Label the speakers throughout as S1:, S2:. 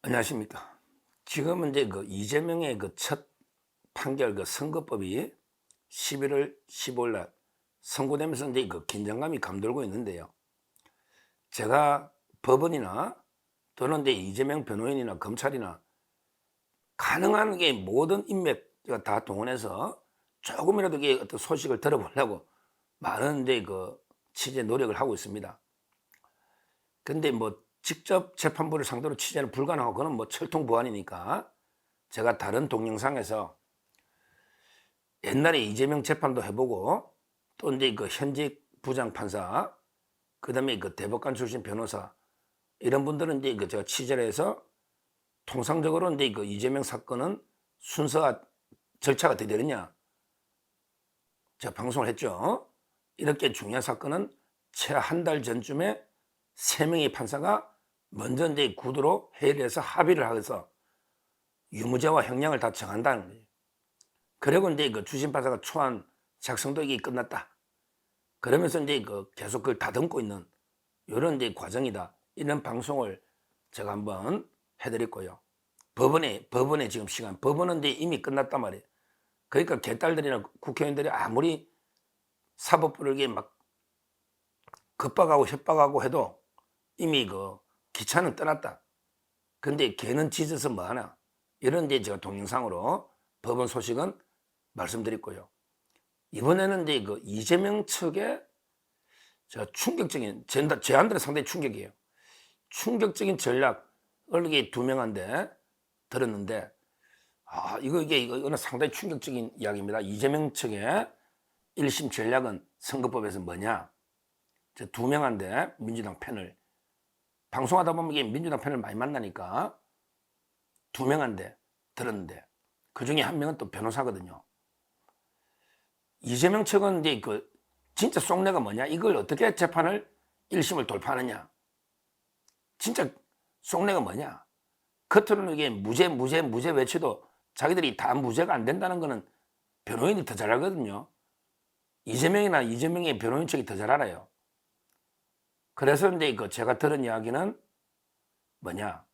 S1: 안녕하십니까. 지금은 이제 이재명의 첫 판결 선거법이 11월 15일 날 선고되면서 이제 긴장감이 감돌고 있는데요. 제가 법원이나 또는 이제 이재명 변호인이나 검찰이나 가능한 게 모든 인맥 다 동원해서 조금이라도 이게 어떤 소식을 들어보려고 많은 이제 취재 노력을 하고 있습니다. 근데 뭐 직접 재판부를 상대로 취재는 불가능하고 그건 뭐 철통부안이니까 제가 다른 동영상에서 옛날에 이재명 재판도 해보고 또 이제 현직 부장판사 그다음에 대법관 출신 변호사 이런 분들은 이제 제가 취재를 해서 통상적으로 이제 이재명 사건은 순서와 절차가 어떻게 되느냐 제가 방송을 했죠. 이렇게 중요한 사건은 채 한 달 전쯤에 3명의 판사가 먼저 이제 구두로 회의를 해서 합의를 해서 유무죄와 형량을 다 정한다는 거예요. 그리고 이제 주심 판사가 초안 작성도 이게 끝났다. 그러면서 이제 계속 그걸 다듬고 있는 이런 이제 과정이다. 이런 방송을 제가 한번 해드렸고요. 법원에 지금 시간, 법원은 이제 이미 끝났단 말이에요. 그러니까 개딸들이나 국회의원들이 아무리 사법부를 이게 막 급박하고 협박하고 해도 이미 기차는 떠났다. 근데 걔는 짖어서 뭐하나. 이런 이제 제가 동영상으로 법원 소식은 말씀드렸고요. 이번에는 이제 이재명 측의 충격적인 제안들은 상당히 충격이에요. 충격적인 전략을 이게 두 명한테 들었는데 이거는 상당히 충격적인 이야기입니다. 이재명 측의 1심 전략은 선거법에서 뭐냐? 두 명한테 민주당 패널 방송하다 보면 이게 민주당 패널 많이 만나니까 두 명한테 들었는데 그 중에 한 명은 또 변호사거든요. 이재명 측은 이제 진짜 속내가 뭐냐? 이걸 어떻게 재판을 1심을 돌파하느냐? 진짜 속내가 뭐냐? 겉으로는 이게 무죄 외쳐도 자기들이 다 무죄가 안 된다는 거는 변호인이 더 잘 알거든요. 이재명의 변호인 측이 더 잘 알아요. 그래서 이제 제가 들은 이야기는 뭐냐?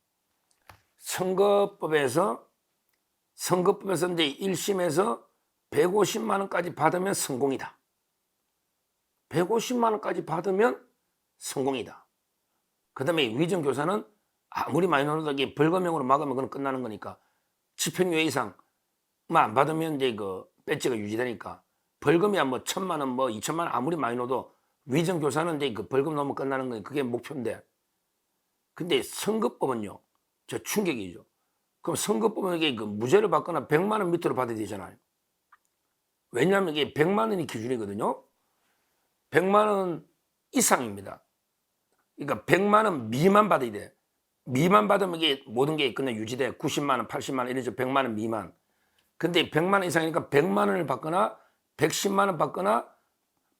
S1: 선거법에서 이제 1심에서 150만 원까지 받으면 성공이다. 150만 원까지 받으면 성공이다. 그 다음에 위정교사는 아무리 많이 넣어도 벌금형으로 막으면 그건 끝나는 거니까 집행유예 이상 안 받으면 이제 배지가 유지되니까 벌금이야 뭐 1,000만 원, 뭐 2천만 원 아무리 많이 넣어도 위정교사는 이제 벌금 넣으면 끝나는 거니까 그게 목표인데 근데 선거법은요, 저 충격이죠. 그럼 선거법은 이게 무죄를 받거나 100만 원 밑으로 받아야 되잖아요. 왜냐하면 이게 100만 원이 기준이거든요. 100만 원 이상입니다. 그러니까 100만 원 미만 받아야 돼. 미만 받으면 이게 모든 게 그냥 유지돼. 90만 원, 80만 원 이래서 100만 원 미만. 근데 100만 원 이상이니까 100만 원을 받거나 110만 원 받거나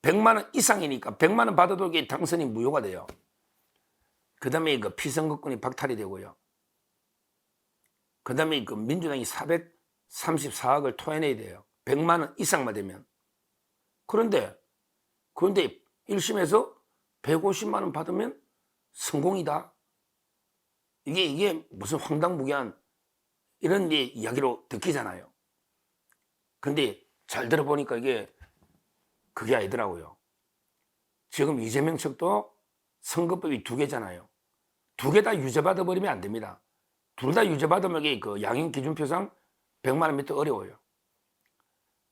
S1: 100만 원 이상이니까 100만 원 받아도 이게 당선이 무효가 돼요. 그 다음에 피선거권이 박탈이 되고요. 그 다음에 민주당이 434억을 토해내야 돼요. 100만 원 이상만 되면. 그런데 1심에서 150만 원 받으면 성공이다. 이게 무슨 황당무계한 이런 이야기로 듣기잖아요. 근데 잘 들어보니까 그게 아니더라고요. 지금 이재명 측도 선거법이 2개잖아요. 2개 다 유죄받아 버리면 안 됩니다. 둘 다 유죄받으면 양형 기준표상 100만 원 밑에 어려워요.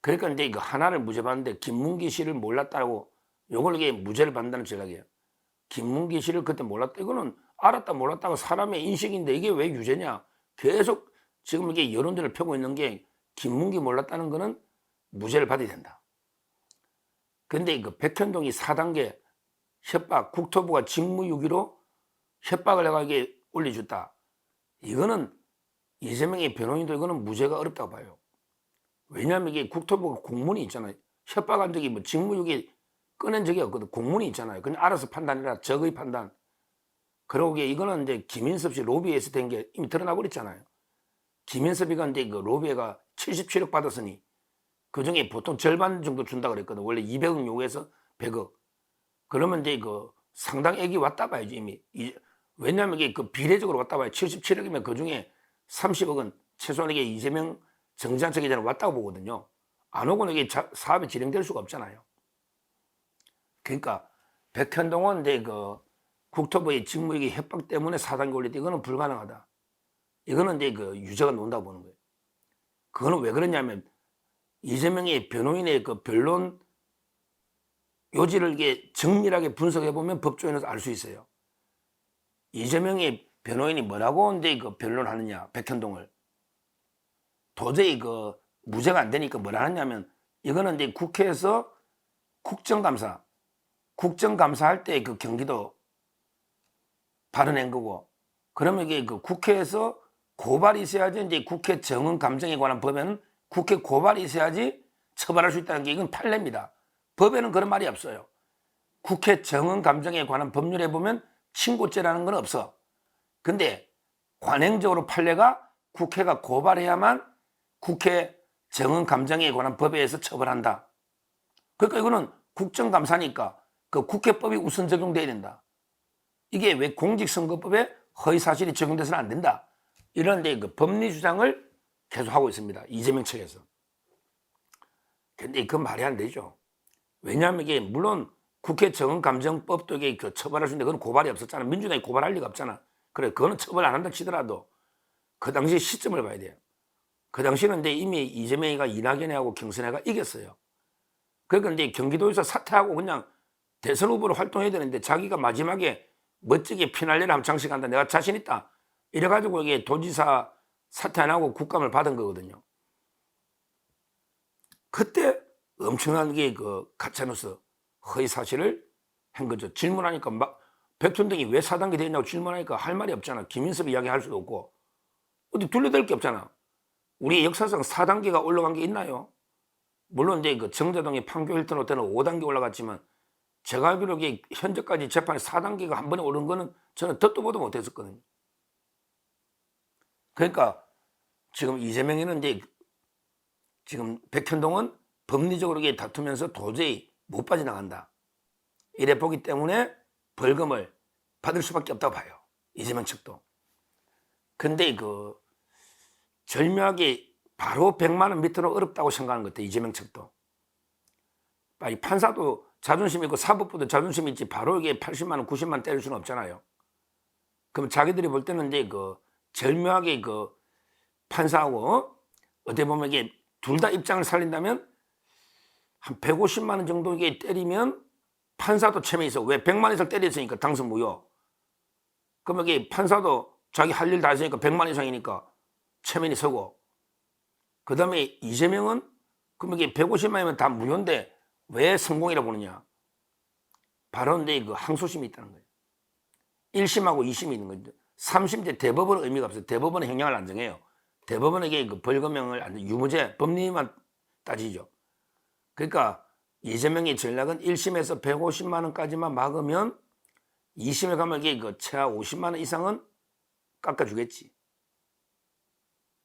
S1: 그러니까 이제 하나를 무죄 받는데 김문기 씨를 몰랐다고 요걸 무죄를 받는다는 전략이에요. 김문기 씨를 그때 몰랐다. 이거는 알았다 몰랐다가 사람의 인식인데 이게 왜 유죄냐? 계속 지금 여론들을 펴고 있는 게 김문기 몰랐다는 거는 무죄를 받아야 된다. 근데 백현동이 4단계 협박, 국토부가 직무유기로 협박을 해가 올려줬다. 이거는 이재명의 변호인도 이거는 무죄가 어렵다고 봐요. 왜냐하면 국토부가 공문이 있잖아요. 협박한 적이 뭐 직무유기 꺼낸 적이 없거든. 공문이 있잖아요. 그냥 알아서 판단이라 적의 판단. 그러고 이거는 이제 김인섭 씨 로비에서 된 게 이미 드러나 버렸잖아요. 김인섭이가 이제 로비가 77억 받았으니 그 중에 보통 절반 정도 준다 그랬거든. 원래 200억 요구해서 100억. 그러면 이제 상당액이 왔다 봐야지 이미. 왜냐하면 이게 그 비례적으로 왔다 봐요. 77억이면 그 중에 30억은 최소한 이게 이재명 정치자금 기자는 왔다고 보거든요. 안 오고는 이게 사업이 진행될 수가 없잖아요. 그러니까 백현동은 이제 그 국토부의 직무유기 협박 때문에 4단계 올렸다. 이거는 불가능하다. 이거는 이제 그 유죄가 논다고 보는 거예요. 그거는 왜 그러냐면 이재명이 변호인의 그 변론 요지를 이게 정밀하게 분석해 보면 법조인에서 알 수 있어요. 이재명의 변호인이 뭐라고 이제 그 변론하느냐, 백현동을 도저히 그 무죄가 안 되니까 뭐라 하냐면 이거는 이제 국회에서 국정감사할 때 그 경기도 발언한 거고, 그러면 이게 그 국회에서 고발이 있어야지 이제 국회 정언 감정에 관한 법에는 국회 고발이 있어야지 처벌할 수 있다는 게 이건 판례입니다. 법에는 그런 말이 없어요. 국회 정언 감정에 관한 법률에 보면 친고죄라는 건 없어. 근데 관행적으로 판례가 국회가 고발해야만 국회 정언 감정에 관한 법에 의해서 처벌한다. 그러니까 이거는 국정감사니까 그 국회법이 우선 적용돼야 된다. 이게 왜 공직선거법에 허위사실이 적용돼서는 안 된다. 이런 데 그 법리 주장을 계속 하고 있습니다. 이재명 측에서. 근데 그 말이 안 되죠. 왜냐하면 이게 물론 국회 정언감정법도 이게 그 처벌할 수 있는데 그건 고발이 없었잖아. 민주당이 고발할 리가 없잖아. 그래, 그거는 처벌 안 한다 치더라도 그 당시 시점을 봐야 돼요. 그 당시는 근데 이미 이재명이가 이낙연하고 경선회가 이겼어요. 그러니까 이제 경기도에서 사퇴하고 그냥 대선 후보로 활동해야 되는데 자기가 마지막에 멋지게 피날레를 한번 장식한다. 내가 자신 있다. 이래가지고 이게 도지사 사퇴 안 하고 국감을 받은 거거든요. 그때 엄청난 게 그 가짜뉴스 허위 사실을 한 거죠. 질문하니까 막 백촌등이 왜 4단계 되냐고 질문하니까 할 말이 없잖아. 김인섭 이야기 할 수도 없고 어디 둘러댈 게 없잖아. 우리 역사상 4단계가 올라간 게 있나요? 물론 이제 그 정자동의 판교 힐튼 호텔은 5단계 올라갔지만 제가 알기로 이게 현재까지 재판에 4단계가 한 번에 오른 거는 저는 듣도 보도 못했었거든요. 그러니까 지금 이재명이는 이제 지금 백현동은 법리적으로 이게 다투면서 도저히 못 빠져나간다. 이래 보기 때문에 벌금을 받을 수밖에 없다고 봐요. 이재명 측도. 근데 그 절묘하게 바로 100만 원 밑으로 어렵다고 생각하는 것 같아요. 이재명 측도. 아니, 판사도 자존심 있고 사법부도 자존심 있지 바로 이게 80만 원, 90만 원 때릴 수는 없잖아요. 그럼 자기들이 볼 때는 이제 그 절묘하게 그 판사하고 어떻게 보면 이게 둘 다 입장을 살린다면 한 150만 원 정도 이게 때리면 판사도 체면이 있어. 왜 100만 이상 때렸으니까 당선 무효. 그러면 이게 판사도 자기 할 일 다 했으니까 100만 이상이니까 체면이 서고. 그 다음에 이재명은 그러면 이게 150만이면 다 무효인데 왜 성공이라고 보느냐. 바로 근데 그 항소심이 있다는 거예요. 1심하고 2심이 있는 거죠. 3심제 대법원은 의미가 없어요. 대법원은 형량을 안 정해요. 대법원에게 그 벌금형을 안 유무죄, 법리만 따지죠. 그러니까 이재명의 전략은 1심에서 150만 원까지만 막으면 2심에 가면 이게 그 최하 50만 원 이상은 깎아주겠지.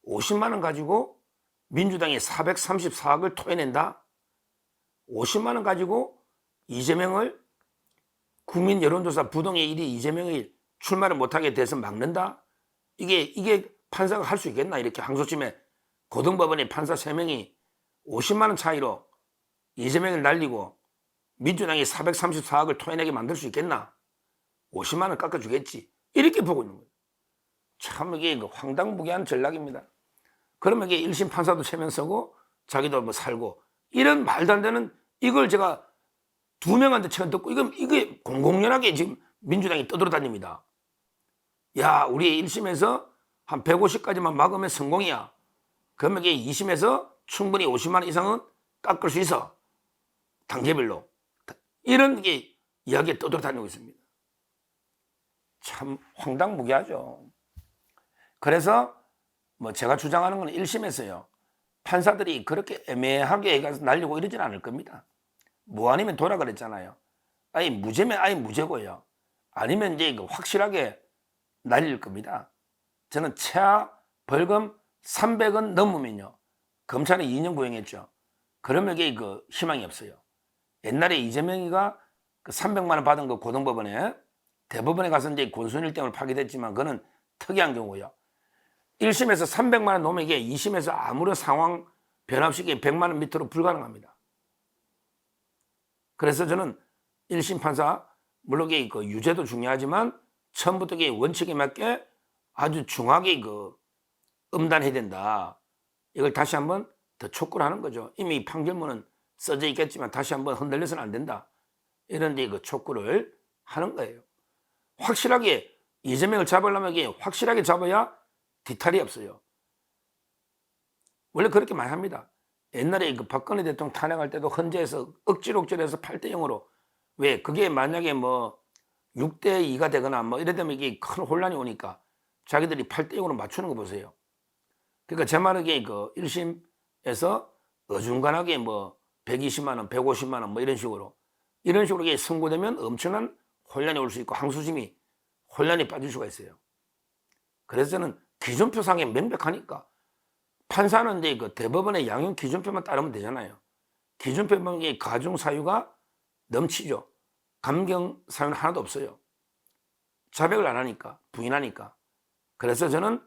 S1: 50만 원 가지고 민주당이 434억을 토해낸다? 50만 원 가지고 이재명을 국민 여론조사 부동의 1위 이재명이 출마를 못하게 돼서 막는다? 이게 판사가 할 수 있겠나? 이렇게 항소심에 고등법원의 판사 3명이 50만 원 차이로 이재명을 날리고 민주당이 434억을 토해내게 만들 수 있겠나? 50만 원 깎아주겠지. 이렇게 보고 있는 거예요. 참 이게 황당무계한 전략입니다. 그러면 이게 1심 판사도 체면 서고 자기도 뭐 살고 이런 말도 안 되는 이걸 제가 2명한테 처음 듣고 이게 공공연하게 지금 민주당이 떠돌아다닙니다. 야, 우리 1심에서 한 150까지만 막으면 성공이야. 그러면 이게 2심에서 충분히 50만 원 이상은 깎을 수 있어. 단계별로. 이런 게 이야기에 떠돌아다니고 있습니다. 참 황당무계하죠. 그래서 뭐 제가 주장하는 건 1심에서요. 판사들이 그렇게 애매하게 가서 날리고 이러진 않을 겁니다. 뭐 아니면 도라 그랬잖아요. 아니 무죄면 아니 무죄고요. 아니면 이제 확실하게 날릴 겁니다. 저는 최하 벌금 300원 넘으면요. 검찰이 2년 구형했죠. 그러면 이게 그 희망이 없어요. 옛날에 이재명이가 그 300만 원 받은 거 고등법원에 대법원에 가서 이제 권순일 때문에 파기됐지만 그는 특이한 경우고요. 1심에서 300만 원 넘으면 2심에서 아무런 상황 변화 없이 100만 원 밑으로 불가능합니다. 그래서 저는 1심 판사 물론 그 유죄도 중요하지만 처음부터 원칙에 맞게 아주 중하게 음단해야 된다. 이걸 다시 한번 더 촉구를 하는 거죠. 이미 판결문은 써져 있겠지만 다시 한번 흔들려서는 안 된다. 이런 데 촉구를 하는 거예요. 확실하게 이재명을 잡으려면 확실하게 잡아야 뒤탈이 없어요. 원래 그렇게 많이 합니다. 옛날에 박근혜 대통령 탄핵할 때도 헌재에서 억지로 해서 8대 0으로 왜 그게 만약에 6대 2가 되거나 이래 되면 이게 큰 혼란이 오니까 자기들이 8대 0으로 맞추는 거 보세요. 그러니까 제 말은 1심에서 어중간하게 120만 원, 150만 원 이런 식으로 선고되면 엄청난 혼란이 올 수 있고 항소심이 혼란에 빠질 수가 있어요. 그래서 저는 기준표상에 명백하니까 판사는 이제 대법원의 양형 기준표만 따르면 되잖아요. 기준표면 가중 사유가 넘치죠. 감경 사유는 하나도 없어요. 자백을 안 하니까, 부인하니까. 그래서 저는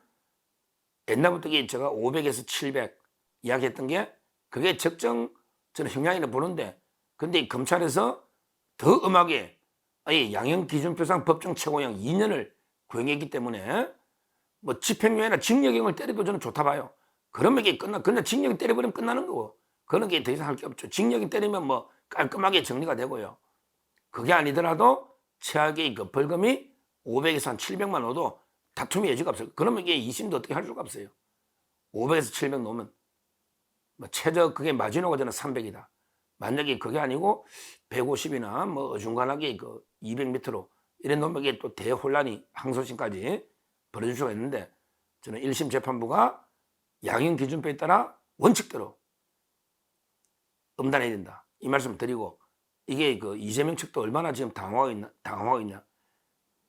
S1: 옛날부터 제가 500에서 700 이야기했던 게 그게 적정 저는 형량이라 보는데 근데 검찰에서 더 엄하게 양형 기준표상 법정 최고형 2년을 구형했기 때문에 집행유예나 징역형을 때려도 저는 좋다 봐요. 그러면 이게 그냥 징역이 때려버리면 끝나는 거고 그런 게 더 이상 할 게 없죠. 징역이 때리면 깔끔하게 정리가 되고요. 그게 아니더라도 최악의 벌금이 500에서 한 700만 원도 다툼의 여지가 없어요. 그러면 이게 2심도 어떻게 할 수가 없어요. 500에서 700 놓으면 최저 그게 마지노가 저는 300이다. 만약에 그게 아니고 150이나 어중간하게 200 밑으로 이래 놓으면 이게 또 대혼란이 항소심까지 벌어질 수가 있는데 저는 1심 재판부가 양형 기준표에 따라 원칙대로 음단해야 된다. 이 말씀을 드리고 이게 이재명 측도 얼마나 지금 당황하고 있냐.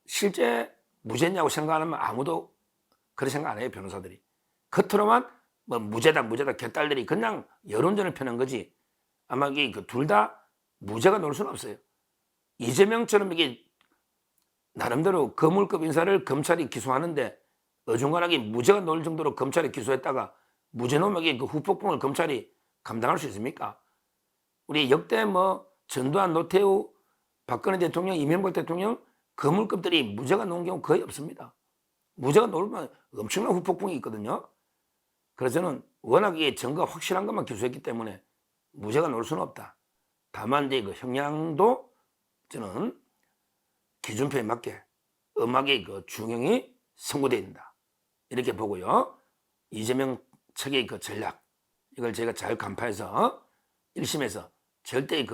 S1: 실제 무죄냐고 생각하면 아무도 그런 생각 안 해요. 변호사들이. 겉으로만 무죄다 개딸들이 그냥 여론전을 펴는 거지 아마 이게 둘 다 무죄가 나올 수는 없어요. 이재명처럼 이게 나름대로 거물급 인사를 검찰이 기소하는데 어중간하게 무죄가 나올 정도로 검찰이 기소했다가 무죄 나오면 이게 후폭풍을 검찰이 감당할 수 있습니까? 우리 역대 전두환, 노태우, 박근혜 대통령, 이명박 대통령 거물급들이 무죄가 나온 경우 거의 없습니다. 무죄가 나오면 엄청난 후폭풍이 있거든요. 그래서 저는 워낙에 증거가 확실한 것만 기소했기 때문에 무죄가 나올 수는 없다. 다만 이제 형량도 저는 기준표에 맞게 엄하게 중형이 선고돼야 된다. 이렇게 보고요. 이재명 측의 전략 이걸 제가 잘 간파해서 1심에서 절대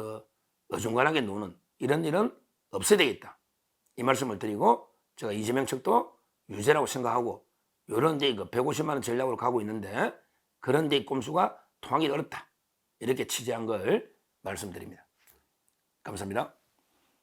S1: 어중간하게 노는 이런 일은 없어야 되겠다. 이 말씀을 드리고 제가 이재명 측도 유죄라고 생각하고 이런 데 150만 원 전략으로 가고 있는데 그런 데 꼼수가 통하기 어렵다. 이렇게 취재한 걸 말씀드립니다. 감사합니다.